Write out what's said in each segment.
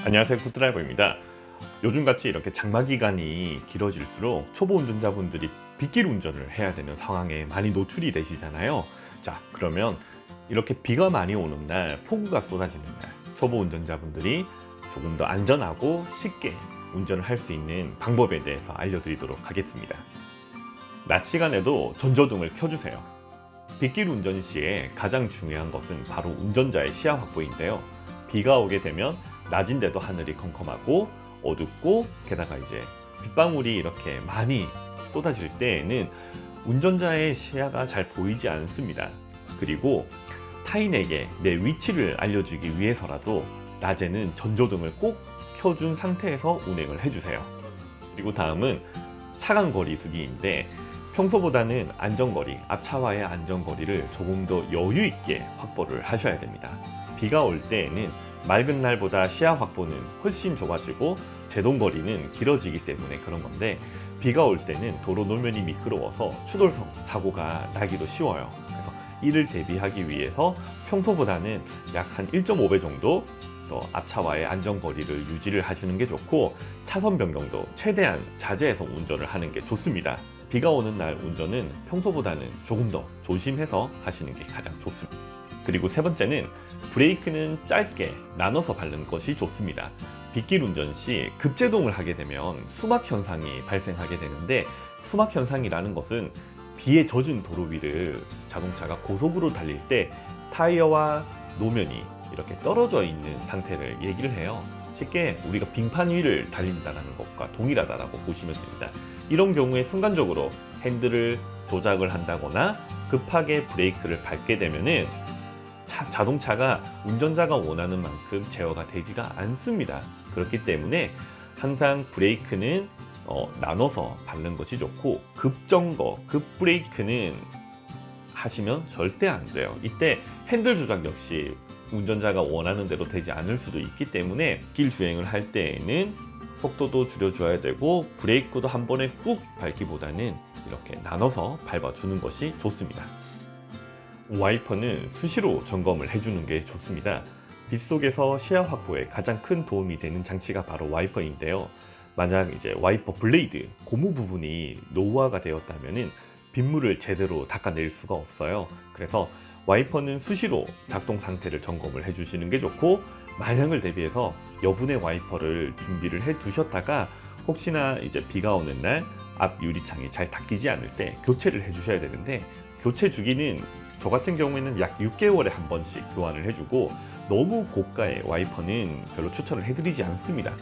안녕하세요, 굿드라이버입니다. 요즘같이 이렇게 장마 기간이 길어질수록 초보 운전자분들이 빗길 운전을 해야 되는 상황에 많이 노출이 되시잖아요. 자, 그러면 이렇게 비가 많이 오는 날, 폭우가 쏟아지는 날, 초보 운전자분들이 조금 더 안전하고 쉽게 운전을 할 수 있는 방법에 대해서 알려드리도록 하겠습니다. 낮 시간에도 전조등을 켜주세요. 빗길 운전 시에 가장 중요한 것은 바로 운전자의 시야 확보인데요. 비가 오게 되면 낮인데도 하늘이 컴컴하고 어둡고, 게다가 이제 빗방울이 이렇게 많이 쏟아질 때에는 운전자의 시야가 잘 보이지 않습니다. 그리고 타인에게 내 위치를 알려주기 위해서라도 낮에는 전조등을 꼭 켜준 상태에서 운행을 해주세요. 그리고 다음은 차간 거리 두기인데, 평소보다는 안전거리, 앞차와의 안전거리를 조금 더 여유 있게 확보를 하셔야 됩니다. 비가 올 때에는 맑은 날보다 시야 확보는 훨씬 좁아지고 제동거리는 길어지기 때문에 그런 건데, 비가 올 때는 도로 노면이 미끄러워서 추돌 사고가 나기도 쉬워요. 그래서 이를 대비하기 위해서 평소보다는 약 한 1.5배 정도 더 앞차와의 안전거리를 유지를 하시는 게 좋고, 차선 변경도 최대한 자제해서 운전을 하는 게 좋습니다. 비가 오는 날 운전은 평소보다는 조금 더 조심해서 하시는 게 가장 좋습니다. 그리고 세 번째는 브레이크는 짧게 나눠서 밟는 것이 좋습니다. 빗길 운전 시 급제동을 하게 되면 수막 현상이 발생하게 되는데, 수막 현상이라는 것은 비에 젖은 도로 위를 자동차가 고속으로 달릴 때 타이어와 노면이 이렇게 떨어져 있는 상태를 얘기를 해요. 쉽게 우리가 빙판 위를 달린다는 것과 동일하다고 보시면 됩니다. 이런 경우에 순간적으로 핸들을 조작을 한다거나 급하게 브레이크를 밟게 되면은 자동차가 운전자가 원하는 만큼 제어가 되지가 않습니다. 그렇기 때문에 항상 브레이크는 나눠서 밟는 것이 좋고, 급정거, 급브레이크는 하시면 절대 안 돼요. 이때 핸들 조작 역시 운전자가 원하는 대로 되지 않을 수도 있기 때문에 길 주행을 할 때에는 속도도 줄여줘야 되고, 브레이크도 한 번에 꾹 밟기보다는 이렇게 나눠서 밟아주는 것이 좋습니다. 와이퍼는 수시로 점검을 해주는 게 좋습니다. 빗속에서 시야 확보에 가장 큰 도움이 되는 장치가 바로 와이퍼인데요. 만약 이제 와이퍼 블레이드, 고무 부분이 노후화가 되었다면은 빗물을 제대로 닦아낼 수가 없어요. 그래서 와이퍼는 수시로 작동 상태를 점검을 해주시는 게 좋고, 만약을 대비해서 여분의 와이퍼를 준비를 해 두셨다가 혹시나 이제 비가 오는 날 앞 유리창이 잘 닦이지 않을 때 교체를 해 주셔야 되는데, 교체 주기는 저 같은 경우에는 약 6개월에 한 번씩 교환을 해주고, 너무 고가의 와이퍼는 별로 추천을 해드리지 않습니다.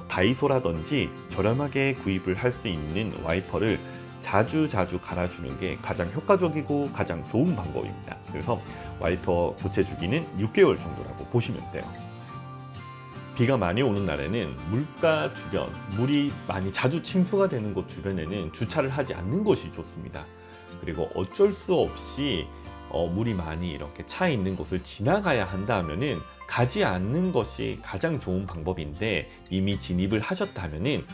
다이소라든지 저렴하게 구입을 할 수 있는 와이퍼를 자주 갈아주는 게 가장 효과적이고 가장 좋은 방법입니다. 그래서 와이퍼 교체 주기는 6개월 정도라고 보시면 돼요. 비가 많이 오는 날에는 물가 주변, 물이 많이 자주 침수가 되는 곳 주변에는 주차를 하지 않는 것이 좋습니다. 그리고 어쩔 수 없이 물이 많이 이렇게 차 있는 곳을 지나가야 한다면은 가지 않는 것이 가장 좋은 방법인데, 이미 진입을 하셨다면은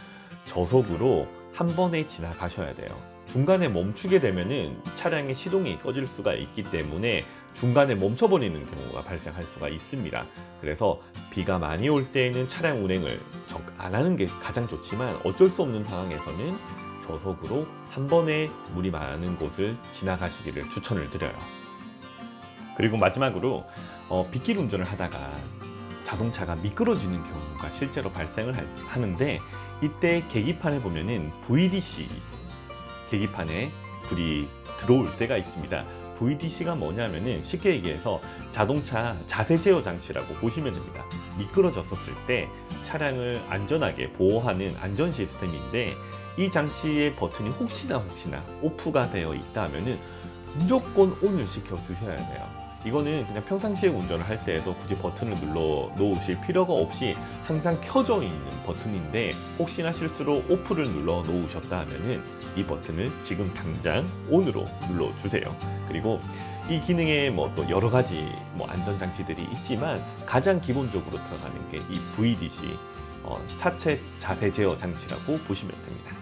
저속으로 한 번에 지나가셔야 돼요. 중간에 멈추게 되면은 차량의 시동이 꺼질 수가 있기 때문에 중간에 멈춰버리는 경우가 발생할 수가 있습니다. 그래서 비가 많이 올 때에는 차량 운행을 안 하는 게 가장 좋지만, 어쩔 수 없는 상황에서는 저속으로 한 번에 물이 많은 곳을 지나가시기를 추천을 드려요. 그리고 마지막으로 빗길 운전을 하다가 자동차가 미끄러지는 경우가 실제로 발생을 하는데, 이때 계기판에 보면은 VDC 계기판에 불이 들어올 때가 있습니다. VDC가 뭐냐면은 쉽게 얘기해서 자동차 자세 제어 장치라고 보시면 됩니다. 미끄러졌었을 때 차량을 안전하게 보호하는 안전 시스템인데, 이 장치의 버튼이 혹시나 오프가 되어 있다면은 무조건 ON을 시켜 주셔야 돼요. 이거는 그냥 평상시에 운전을 할 때에도 굳이 버튼을 눌러 놓으실 필요가 없이 항상 켜져 있는 버튼인데, 혹시나 실수로 오프를 눌러 놓으셨다 하면은 이 버튼을 지금 당장 ON으로 눌러 주세요. 그리고 이 기능에 또 여러 가지 안전 장치들이 있지만, 가장 기본적으로 들어가는 게 이 VDC 차체 자세 제어 장치라고 보시면 됩니다.